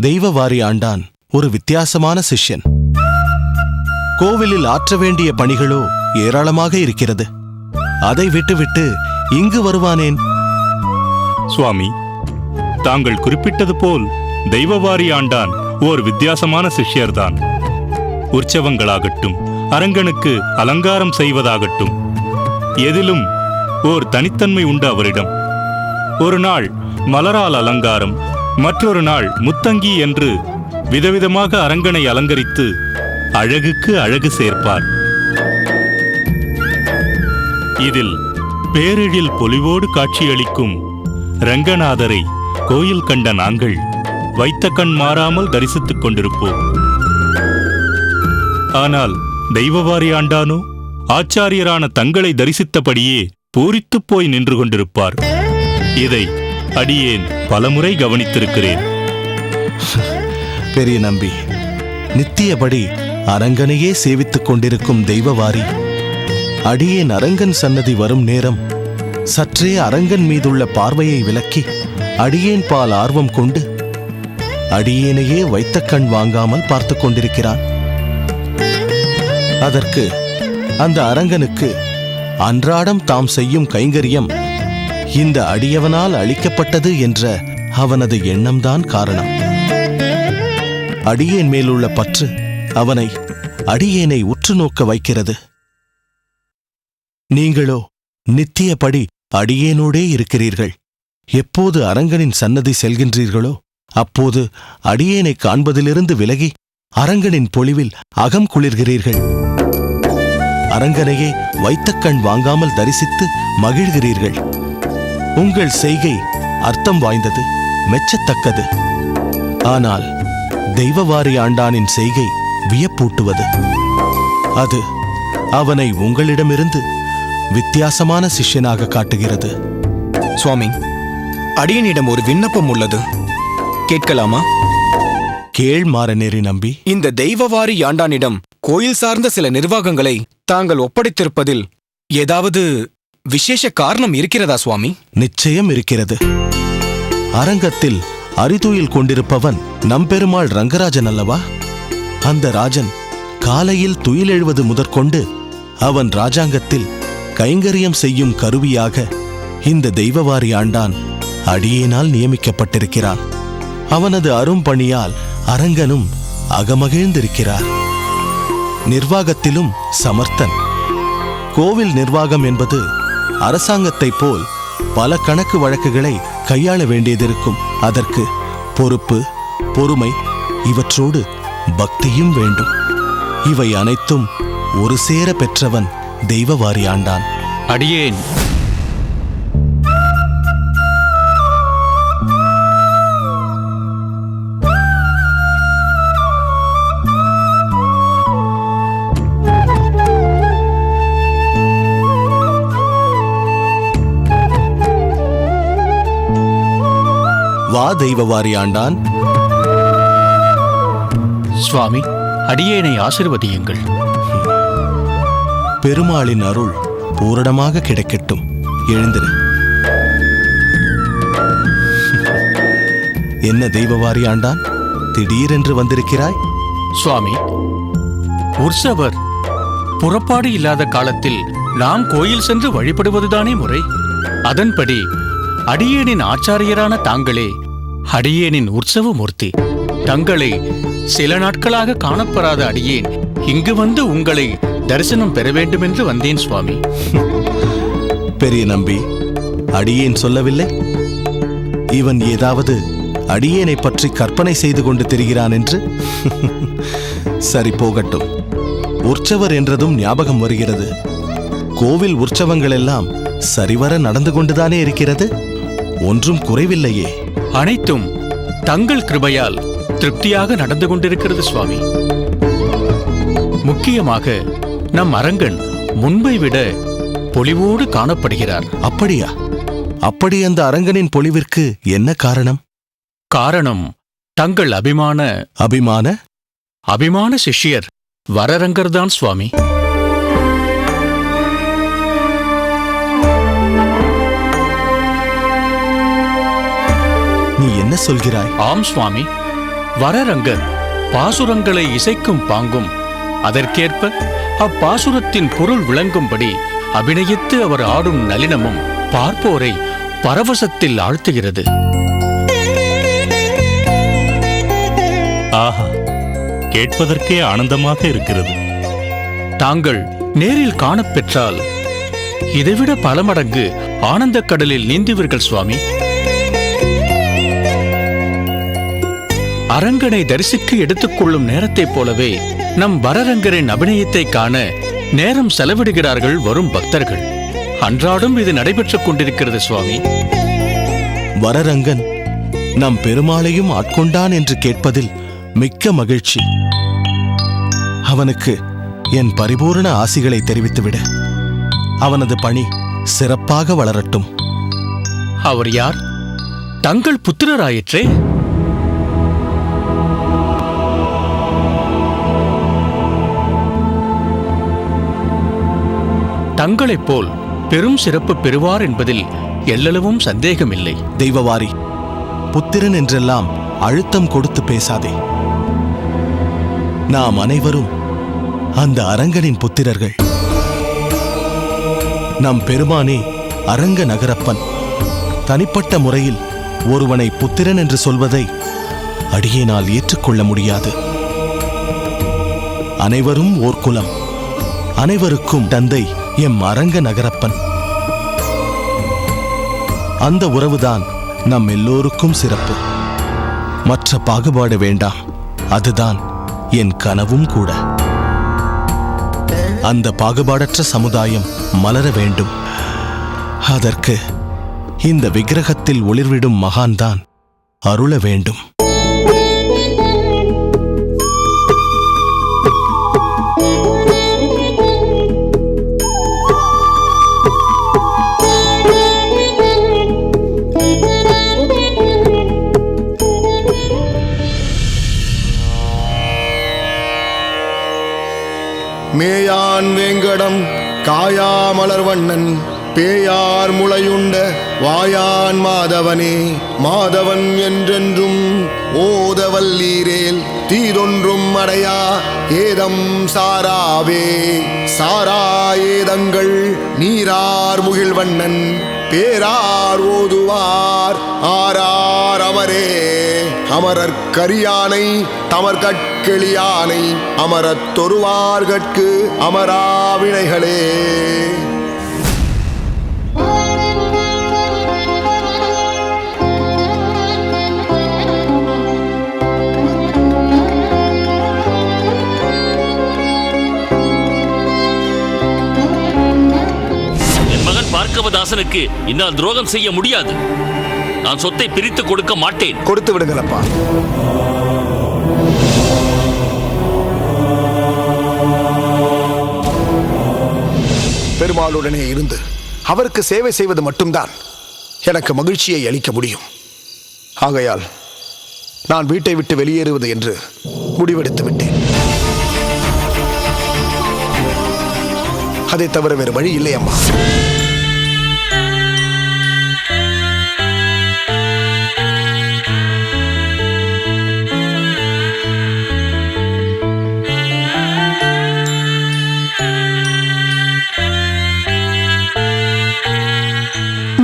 தெய்வவாரி ஆண்டான் ஒரு வித்தியாசமான சிஷ்யன். கோவிலில் ஆற்ற வேண்டிய பணிகளோ ஏராளமாக இருக்கிறது. அதை விட்டுவிட்டு இங்கு வருவானேன்? சுவாமி, தாங்கள் குறிப்பிட்டது போல் தெய்வவாரி ஆண்டான் ஓர் வித்தியாசமான சிஷ்யர்தான். உற்சவங்களாகட்டும், அரங்கனுக்கு அலங்காரம் செய்வதாகட்டும், எதிலும் ஓர் தனித்தன்மை உண்டு அவரிடம். ஒரு நாள் மலரால் அலங்காரம், மற்றொரு நாள் முத்தங்கி என்று விதவிதமாக அரங்கனை அலங்கரித்து அழகுக்கு அழகு சேர்ப்பார். இதில் பேரெழில் பொலிவோடு காட்சியளிக்கும் ரங்கநாதரை கோயில் கண்ட நாங்கள் வைத்த கண் மாறாமல் தரிசித்துக் கொண்டிருப்போம். ஆனால் தெய்வவாரி ஆண்டானோ ஆச்சாரியரான தங்களை தரிசித்தபடியே பூரித்துப் போய் நின்று கொண்டிருப்பார். இதை அடியேன் பலமுறை கவனித்திருக்கிறேன். பெரிய நம்பி, நித்தியபடி அரங்கனையே சேவித்துக் கொண்டிருக்கும் தெய்வவாரி அடியேன் அரங்கன் சன்னதி வரும் நேரம் சற்றே அரங்கன் மீதுள்ள பார்வையை விலக்கி அடியேன் பால் ஆர்வம் கொண்டு அடியேனையே வைத்த கண் வாங்காமல் பார்த்து கொண்டிருக்கிறான். அதற்கு அந்த அரங்கனுக்கு அன்றாடம் தாம் செய்யும் கைங்கரியம் இந்த அடியவனால் அளிக்கப்பட்டது என்ற அவனது எண்ணம்தான் காரணம். அடியேன் மேலுள்ள பற்று அவனை அடியேனை உற்று நோக்க வைக்கிறது. நீங்களோ நித்தியபடி அடியேனோடே இருக்கிறீர்கள். எப்போது அரங்கனின் சன்னதி செல்கின்றீர்களோ அப்போது அடியேனை காண்பதிலிருந்து விலகி அரங்கனின் பொலிவில் அகம் குளிர்கிறீர்கள். அரங்கனையே வைத்த கண் வாங்காமல் தரிசித்து மகிழ்கிறீர்கள். உங்கள் செய்கை அர்த்தம் வாய்ந்தது, மெச்சத்தக்கது. ஆனால் தெய்வவாரி ஆண்டானின் செய்கை வியப்பூட்டுவது. அது அவனை உங்களிடமிருந்து வித்தியாசமான சிஷ்யனாக காட்டுகிறது. சுவாமி, அடியனிடம் ஒரு விண்ணப்பம் உள்ளது, கேட்கலாமா? கேள் மாறநேரி நம்பி. இந்த தெய்வவாரி ஆண்டானிடம் கோயில் சார்ந்த சில நிர்வாகங்களை தாங்கள் ஒப்படைத்திருப்பதில் ஏதாவது விசேஷ காரணம் இருக்கிறதா சுவாமி? நிச்சயம் இருக்கிறது. அரங்கத்தில் அரிதுயில் கொண்டிருப்பவன் நம்பெருமாள் ரங்கராஜன் அல்லவா? அந்த ராஜன் காலையில் துயில் எழுவது முதற்கொண்டு அவன் ராஜாங்கத்தில் கைங்கரியம் செய்யும் கருவியாக இந்த தெய்வவாரி ஆண்டான் அடியேனால் நியமிக்கப்பட்டிருக்கிறான். அவனது அரும்பணியால் அரங்கனும் அகமகிழ்ந்திருக்கிறார். நிர்வாகத்திலும் சமர்த்தன். கோவில் நிர்வாகம் என்பது அரசாங்கத்தைப் போல் பல கணக்கு வழக்குகளை கையாள வேண்டியதிருக்கும். அதற்கு பொறுப்பு, பொறுமை, இவற்றோடு பக்தியும் வேண்டும். இவை அனைத்தும் ஒரு சேர பெற்றவன் தெய்வவாரி ஆண்டான். அடியேன் வா தெய்வவாரி ஆண்டான். சுவாமி, அடியேனை ஆசீர்வதியுங்கள். பெருமாளின் அருள் பூரணமாக கிடைக்கட்டும். எழுந்திரு. என்ன தெய்வவாரி ஆண்டான், திடீரென்று வந்திருக்கிறாய்? சுவாமி, உற்சவர் புறப்பாடு இல்லாத காலத்தில் நாம் கோயில் சென்று வழிபடுவதுதானே முறை. அதன்படி அடியேனின் ஆச்சாரியரான தாங்களே அடியேனின் உற்சவ மூர்த்தி. தங்களை சில நாட்களாக காணப்பெறாத அடியேன் இங்கு வந்து உங்களை தரிசனம் பெற வேண்டும் என்று வந்தேன் சுவாமி. பெரிய நம்பி, அடியேன் சொல்லவில்லை? இவன் ஏதாவது அடியேனை பற்றி கற்பனை செய்து கொண்டு திரிகிறான் என்று. சரி, போகட்டும். உற்சவர் என்றதும் ஞாபகம் வருகிறது. கோவில் உற்சவங்களெல்லாம் சரிவர நடந்து கொண்டுதானே இருக்கிறது? ஒன்றும் குறைவில்லையே. அனைத்தும் தங்கள் கிருபையால் திருப்தியாக நடந்து கொண்டிருக்கிறது சுவாமி. முக்கியமாக நம் அரங்கன் முன்பை விட பொலிவோடு காணப்படுகிறார். அப்படியா? அப்படி அந்த அரங்கனின் பொலிவிற்கு என்ன காரணம்? காரணம் தங்கள் அபிமான சிஷ்யர் வரரங்கர்தான் சுவாமி. நீ என்ன சொல்கிறாய்? ஆம் சுவாமி, வரரங்கர் பாசுரங்களை இசைக்கும் பாங்கும் அதற்கேற்ப அப்பாசுரத்தின் பொருள் விளங்கும்படி அபிநயித்து அவர் ஆடும் நளினமும் பார்ப்போரை பரவசத்தில் ஆழ்த்துகிறது. ஆஹா, கேட்பதற்கே ஆனந்தமாக இருக்கிறது. தாங்கள் நேரில் காணப்பெற்றால் இதைவிட பல மடங்கு ஆனந்தக் கடலில் நீந்துவீர்கள் சுவாமி. அரங்கனை தரிசிக்க எடுத்துக்கொள்ளும் நேரத்தைப் போலவே நம் வரரங்கரின் அபிநயத்தை காண நேரம் செலவிடுகிறார்கள் வரும் பக்தர்கள். அன்றாடம் இது நடைபெற்றுக் கொண்டிருக்கிறது சுவாமி. வரரங்கன் நம் பெருமாளையும் ஆட்கொண்டான் என்று கேட்பதில் மிக்க மகிழ்ச்சி. அவனுக்கு என் பரிபூரண ஆசிகளை தெரிவித்துவிட. அவனது பணி சிறப்பாக வளரட்டும். அவர் யார்? தங்கள் புத்திரராயிற்றே. தங்களைப் போல் பெரும் சிறப்பு பெறுவார் என்பதில் எல்லளவும் சந்தேகமில்லை. தெய்வவாரி, புத்திரன் என்றெல்லாம் அழுத்தம் கொடுத்து பேசாதே. நாம் அனைவரும் அந்த அரங்கனின் புத்திரர்கள். நம் பெருமானே அரங்க நகரப்பன். தனிப்பட்ட முறையில் ஒருவனை புத்திரன் என்று சொல்வதை அடியேனால் ஏற்றுக்கொள்ள முடியாது. அனைவரும் ஓர் குலம். அனைவருக்கும் தந்தை எம் அரங்க நகரப்பன். அந்த உறவுதான் நம் எல்லோருக்கும் சிறப்பு. மற்ற பாகுபாடு வேண்டாம். அதுதான் என் கனவும் கூட. அந்த பாகுபாடற்ற சமுதாயம் மலர வேண்டும். அதற்கு இந்த விக்கிரகத்தில் ஒளிர்விடும் மகான்தான் அருள வேண்டும். மேயான் வேங்கடம் காயாமலர்வண்ணன் பேயார் முளையுண்ட வாயான் மாதவனே. மாதவன் என்றென்றும் ஓதவல்லீரேல் தீதொன்றும் அடையா ஏதம் சாராவே. சாரா ஏதங்கள் நீரார் முகில்வண்ணன் பேரார் ஓதுவார் ஆரார் அமரே. அமரர் கரியானை தமர்கட்கெளியானை அமரத் தொருவார்கட்கு அமராவினைகளே. என் மகன் பார்க்கவதாசனுக்கு என்னால் துரோகம் செய்ய முடியாது. நான் சொத்தை பிரித்து கொடுக்க மாட்டேன். கொடுத்து விடுங்களப்பா. பெருமாளுடனே இருந்து அவருக்கு சேவை செய்வது மட்டும்தான் எனக்கு மகிழ்ச்சியை அளிக்க முடியும். ஆகையால் நான் வீட்டை விட்டு வெளியேறுவது என்று முடிவெடுத்து விட்டேன். அதை தவிர வேறு வழி இல்லை அம்மா.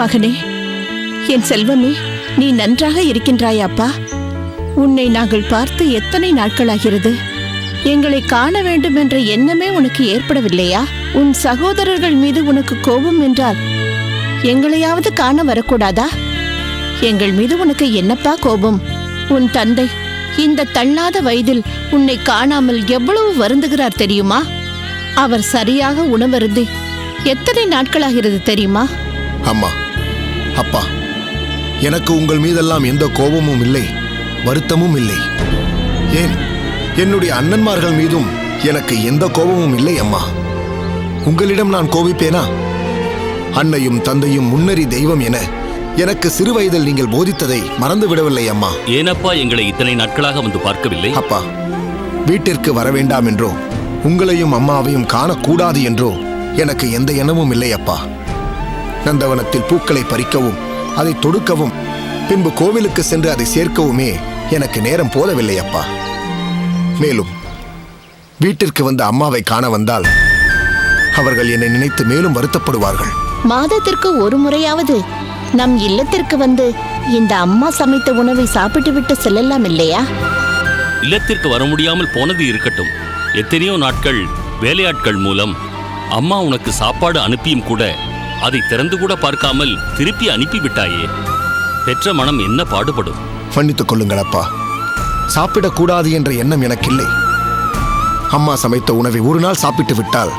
மகனே, என் செல்வமே, நீ நன்றாக இருக்கின்றாயாப்பா? உன்னை நாங்கள் பார்த்து எத்தனை நாட்களாகிறது? எங்களை காண வேண்டும் என்ற எண்ணமே உனக்கு ஏற்படவில்லையா? உன் சகோதரர்கள் மீது உனக்கு கோபம் என்றால் எங்களையாவது காண வரக்கூடாதா? எங்கள் மீது உனக்கு என்னப்பா கோபம்? உன் தந்தை இந்த தள்ளாத வயதில் உன்னை காணாமல் எவ்வளவு வருந்துகிறார் தெரியுமா? அவர் சரியாக உணவருந்தி எத்தனை நாட்களாகிறது தெரியுமா? அம்மா, அப்பா, எனக்கு உங்கள் மீதெல்லாம் எந்த கோபமும் இல்லை, வருத்தமும் இல்லை. ஏன், என்னுடைய அண்ணன்மார்கள் மீதும் எனக்கு எந்த கோபமும் இல்லை அம்மா. உங்களிடம் நான் கோபிப்பேனா? அன்னையும் தந்தையும் முன்னறி தெய்வம் என எனக்கு சிறு வயதில் நீங்கள் போதித்ததை மறந்து விடவில்லை அம்மா. ஏனப்பா எங்களை இத்தனை நாட்களாக வந்து பார்க்கவில்லை? அப்பா, வீட்டிற்கு வர வேண்டாம் என்றோ உங்களையும் அம்மாவையும் காணக்கூடாது என்றோ எனக்கு எந்த எண்ணமும் இல்லை அப்பா. நந்தவனத்தில் பூக்களை பறிக்கவும் அதை தொடுக்கவும் பின்பு கோவிலுக்கு சென்று அதை சேர்க்கவுமே எனக்கு நேரம் போதவில்லை அப்பா. மேலும் வீட்டிற்கு வந்த அம்மாவை காண வந்தால் அவர்கள் என்னை நினைத்து மேலும் வருத்தப்படுவார்கள். மாதத்திற்கு ஒரு முறையாவது நம் இல்லத்திற்கு வந்து இந்த அம்மா சமைத்த உணவை சாப்பிட்டு விட்டு செல்லலாம் இல்லையா? இல்லத்திற்கு வர முடியாமல் போனது இருக்கட்டும். எத்தனையோ நாட்கள் வேலையாட்கள் மூலம் அம்மா உனக்கு சாப்பாடு அனுப்பியும் கூட அதை திறந்து கூட பார்க்காமல் திருப்பி அனுப்பிவிட்டாயே. பெற்ற மனம் என்ன பாடுபடும்? மன்னித்துக் கொள்ளுங்கள் அப்பா. சாப்பிடக்கூடாது என்ற எண்ணம் எனக்கில்லை. அம்மா சமைத்த உணவை ஒரு நாள் சாப்பிட்டு விட்டால்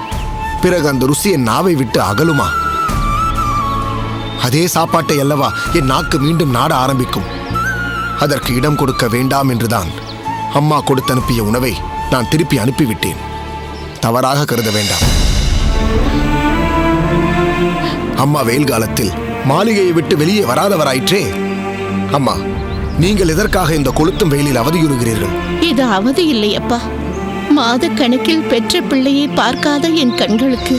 பிறகு அந்த ருசி என் நாவை விட்டு அகலுமா? அதே சாப்பாட்டை அல்லவா என் நாக்கு மீண்டும் நாட ஆரம்பிக்கும். அதற்கு இடம் கொடுக்க வேண்டாம் என்றுதான் அம்மா கொடுத்து அனுப்பிய உணவை நான் திருப்பி அனுப்பிவிட்டேன். தவறாக கருத வேண்டாம். அம்மா வெயில் காலத்தில் மாளிகையை விட்டு வெளியே வராதவராயிற்றே. அம்மா, நீங்கள் எதற்காக இந்த கொளுத்தும் வெயிலில் அவதியுறுகிறீர்கள்? இது அவதி இல்லை அப்பா. மாத கணக்கில் பெற்ற பிள்ளையை பார்க்காத என் கண்களுக்கு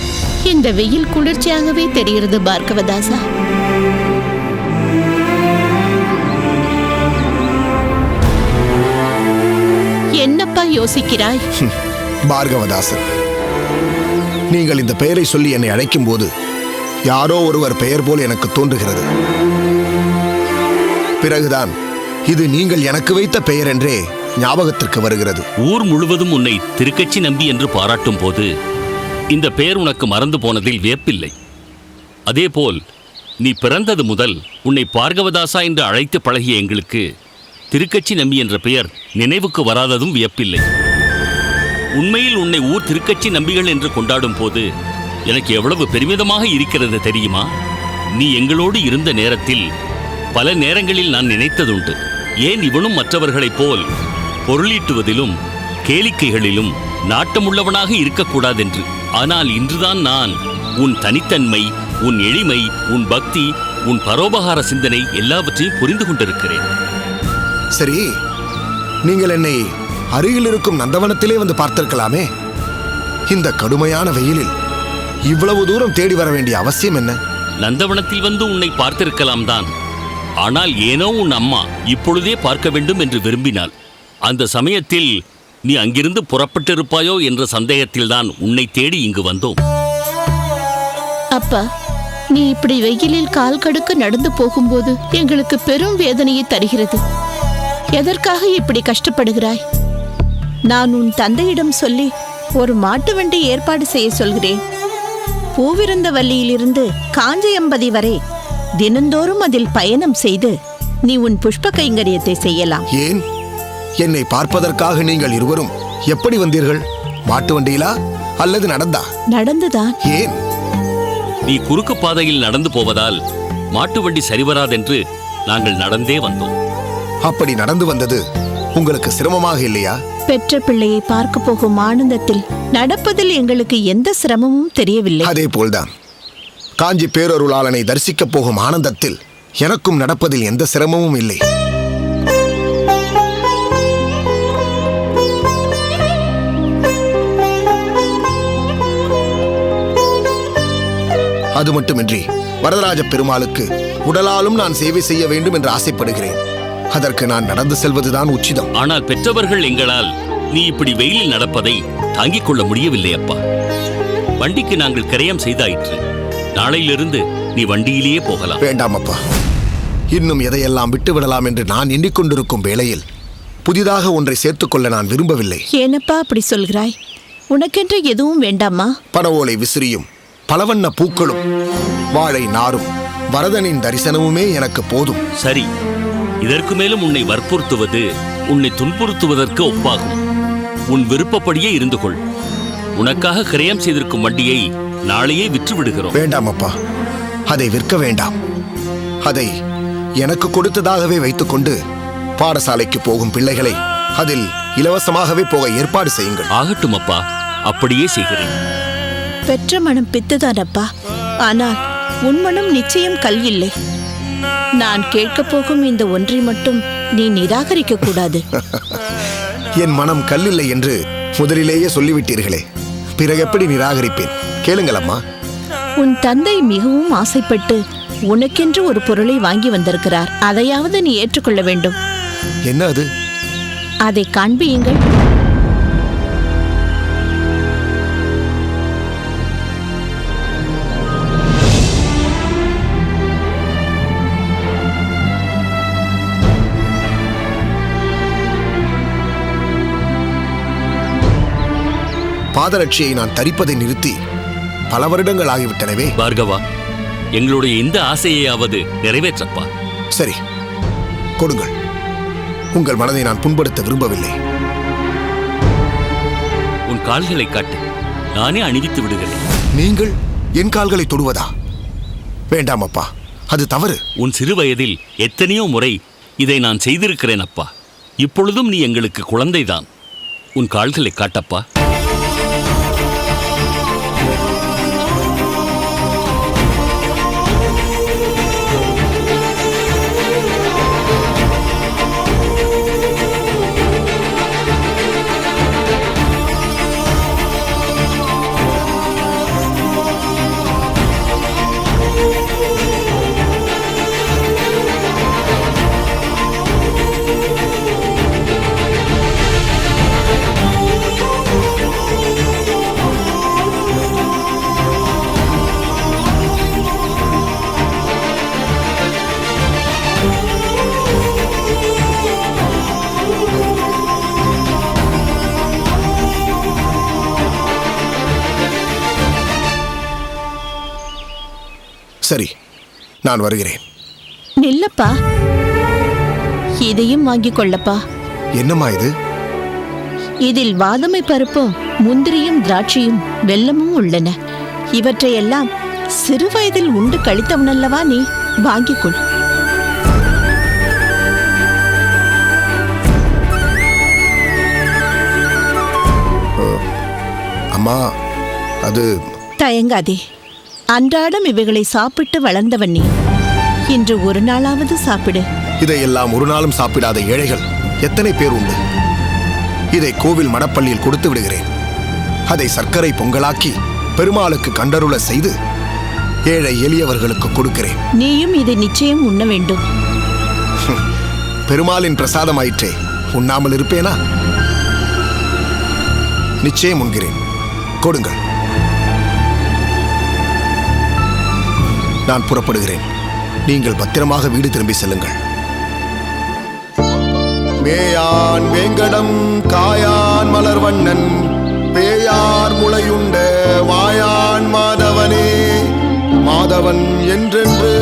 இந்த வெயில் குளிர்ச்சியாகவே தெரிகிறது பார்கவதாசா. என்னப்பா யோசிக்கிறாய்? பார்கவதாசன், நீங்கள் இந்த பெயரை சொல்லி என்னை அழைக்கும் போது யாரோ ஒருவர் பெயர் போல் எனக்கு தோன்றுகிறது. பிறகுதான் இது நீங்கள் எனக்கு வைத்த பெயர் என்றே ஞாபகத்திற்கு வருகிறது. ஊர் முழுவதும் உன்னை திருக்கச்சி நம்பி என்று பாராட்டும் போது இந்த பெயர் உனக்கு மறந்து போனதில் வியப்பில்லை. அதேபோல் நீ பிறந்தது முதல் உன்னை பார்கவதாசா என்று அழைத்து பழகிய எங்களுக்கு திருக்கச்சி நம்பி என்ற பெயர் நினைவுக்கு வராததும் வியப்பில்லை. உண்மையில் உன்னை ஊர் திருக்கச்சி நம்பிகள் என்று கொண்டாடும் போது எனக்கு எவ்வளவு பெருமிதமாக இருக்கிறது தெரியுமா? நீ எங்களோடு இருந்த நேரத்தில் பல நேரங்களில் நான் நினைத்ததுண்டு, ஏன் இவனும் மற்றவர்களைப் போல் பொருளீட்டுவதிலும் கேளிக்கைகளிலும் நாட்டமுள்ளவனாக இருக்கக்கூடாதென்று. ஆனால் இன்றுதான் நான் உன் தனித்தன்மை, உன் எளிமை, உன் பக்தி, உன் பரோபகார சிந்தனை எல்லாவற்றையும் புரிந்து கொண்டிருக்கிறேன். சரி, நீங்கள் என்னை அருகில் இருக்கும் நந்தவனத்திலே வந்து பார்த்திருக்கலாமே. இந்த கடுமையான வெயிலில் இவ்வளவு தூரம் தேடி வர வேண்டிய அவசியம் என்ன? நந்தவனத்தில் வந்து உன்னை பார்த்திருக்கலாம் தான். ஆனால் ஏனோ உன் அம்மா இப்பொழுதே பார்க்க வேண்டும் என்று விரும்பினாள். அந்த சமயத்தில் நீ அங்கிருந்து புறப்பட்டிருப்பாயோ என்ற சந்தேகத்தில்தான் உன்னை தேடி இங்கு வந்தோம். அப்பா, நீ இப்படி வெயிலில் கால் கடுக்க நடந்து போகும்போது எங்களுக்கு பெரும் வேதனையை தருகிறது. எதற்காக இப்படி கஷ்டப்படுகிறாய்? நான் உன் தந்தையிடம் சொல்லி ஒரு மாட்டு வண்டி ஏற்பாடு செய்ய சொல்கிறேன். பூவிருந்தவல்லியிலிருந்து காஞ்சியம்பதி வரை தினந்தோறும் அதில் பயணம் செய்து நீ உன் புஷ்ப கைங்கரியத்தை செய்யலாம். ஏன்? என்னை பார்ப்பதற்காக நீங்கள் இருவரும் எப்படி வந்தீர்கள்? மாட்டு வண்டியிலா அல்லது நடந்தா? நடந்துதான். ஏன்? நீ குறுக்கு பாதையில் நடந்து போவதால் மாட்டு வண்டி சரிவராதென்று நாங்கள் நடந்தே வந்தோம். அப்படி நடந்து வந்தது உங்களுக்கு சிரமமாக இல்லையா? பெற்ற பிள்ளையை பார்க்க போகும் ஆனந்தத்தில் நடப்பதில் எங்களுக்கு எந்த சிரமமும் தெரியவில்லை. அதே போல்தான் காஞ்சி பேரருளாளனை தரிசிக்கப் போகும் ஆனந்தத்தில் எனக்கும் நடப்பதில் எந்த சிரமமும் இல்லை. அது மட்டுமின்றி வரதராஜ பெருமாளுக்கு உடலாலும் நான் சேவை செய்ய வேண்டும் என்று ஆசைப்படுகிறேன். அதற்கு நான் நடந்து செல்வதுதான் உச்சிதம். ஆனால் பெற்றவர்கள் எங்களால் நீ இப்படி வெயிலில் நடப்பதை தாங்கிக் கொள்ள முடியவில்லை அப்பா. வண்டிக்கு நாங்கள் கிரயம் செய்தாயிற்று. நாளையிலிருந்து நீ வண்டியிலேயே போகலாம். வேண்டாம் அப்பா, இன்னும் எதையெல்லாம் விட்டுவிடலாம் என்று நான் எண்ணிக்கொண்டிருக்கும் வேளையில் புதிதாக ஒன்றை சேர்த்துக்கொள்ள நான் விரும்பவில்லை. ஏனப்பா அப்படி சொல்கிறாய்? உனக்கென்று எதுவும் வேண்டாமா? பனவோலை விசிறியும் பலவண்ண பூக்களும் வாழை நாரும் வரதனின் தரிசனமுமே எனக்கு போதும். சரி, இதற்கு மேலும் உன்னை வற்புறுத்துவது உன்னை துன்புறுத்துவதற்கு ஒப்பாகும். உன் விருப்பப்படியே இருந்து கொள். உனக்காக கிரயம் செய்திருக்கும் வண்டியை நாளையே விற்று விடுகிறோம். வேண்டாம் அப்பா, அதை விற்க வேண்டாம். அதை எனக்கு கொடுத்ததாகவே வைத்துக்கொண்டு பாடசாலைக்கு போகும் பிள்ளைகளை அதில் இலவசமாகவே போக ஏற்பாடு செய்யுங்கள். ஆகட்டும் அப்பா, அப்படியே செய்கிறேன். பெற்ற மனம் பித்துதானப்பா. ஆனால் உன் மனம் நிச்சயம் கல் இல்லை. நான் கேட்கப் போகும் இந்த ஒன்றை மட்டும் நீ நிராகரிக்க கூடாது. என் மனம் கல்லில்லை என்று முதலிலேயே சொல்லிவிட்டீர்களே, பிறகு எப்படி நிராகரிப்பேன்? கேளுங்கள் அம்மா. உன் தந்தை மிகவும் ஆசைப்பட்டு உனக்கென்று ஒரு பொருளை வாங்கி வந்திருக்கிறார். அதையாவது நீ ஏற்றுக்கொள்ள வேண்டும். என்ன அது? அதை காண்பியுங்கள். பாதரட்சியை நான் தரிப்பதை நிறுத்தி பல வருடங்கள் ஆகிவிட்டனவே. பார்கவா, எங்களுடைய இந்த ஆசையையாவது நிறைவேற்றப்பா. சரி, கொடுங்கள். உங்கள் மனதை நான் புண்படுத்த விரும்பவில்லை. உன் கால்களை காட்டு, நானே அணிவித்து விடுகிறேன். நீங்கள் என் கால்களை தொடுவதா? வேண்டாம் அப்பா, அது தவறு. உன் சிறு வயதில் எத்தனையோ முறை இதை நான் செய்திருக்கிறேன் அப்பா. இப்பொழுதும் நீ எங்களுக்கு குழந்தைதான். உன் கால்களை காட்டப்பா. சரி, நான் வருகிறேன். நில்லப்பா, இதையும் வாங்கிக் கொள்ளப்பா. என்னம்மா இது? இதில் வாதுமை பருப்பும் முந்திரியும் திராட்சையும் வெல்லமும் உள்ளன. இவற்றையெல்லாம் சிறு வயதில் உண்டு கழித்தவனல்லவா நீ? வாங்கிக் கொள். அம்மா, அது தயங்காதே. அன்றாடம் இவைகளை சாப்பிட்டு வளர்ந்தவன் நீ. இன்று ஒரு நாளாவது சாப்பிடு. இதையெல்லாம் ஒரு நாளும் சாப்பிடாத ஏழைகள் எத்தனை பேர் உண்டு? இதை கோவில் மடப்பள்ளியில் கொடுத்து விடுகிறேன். அதை சர்க்கரை பொங்கலாக்கி பெருமாளுக்கு கண்டருள செய்து ஏழை எளியவர்களுக்கு கொடுக்கிறேன். நீயும் இதை நிச்சயம் உண்ண வேண்டும். பெருமாளின் பிரசாதமாயிற்றே, உண்ணாமல் இருப்பேனா? நிச்சயம் உண்கிறேன். கொடுங்கள். நான் புறப்படுகிறேன். நீங்கள் பத்திரமாக வீடு திரும்பி செல்லுங்கள். மேயான் வேங்கடம் காயான் மலர்வண்ணன் பேயார் முளையுண்ட வாயான் மாதவனே, மாதவன் என்றென்று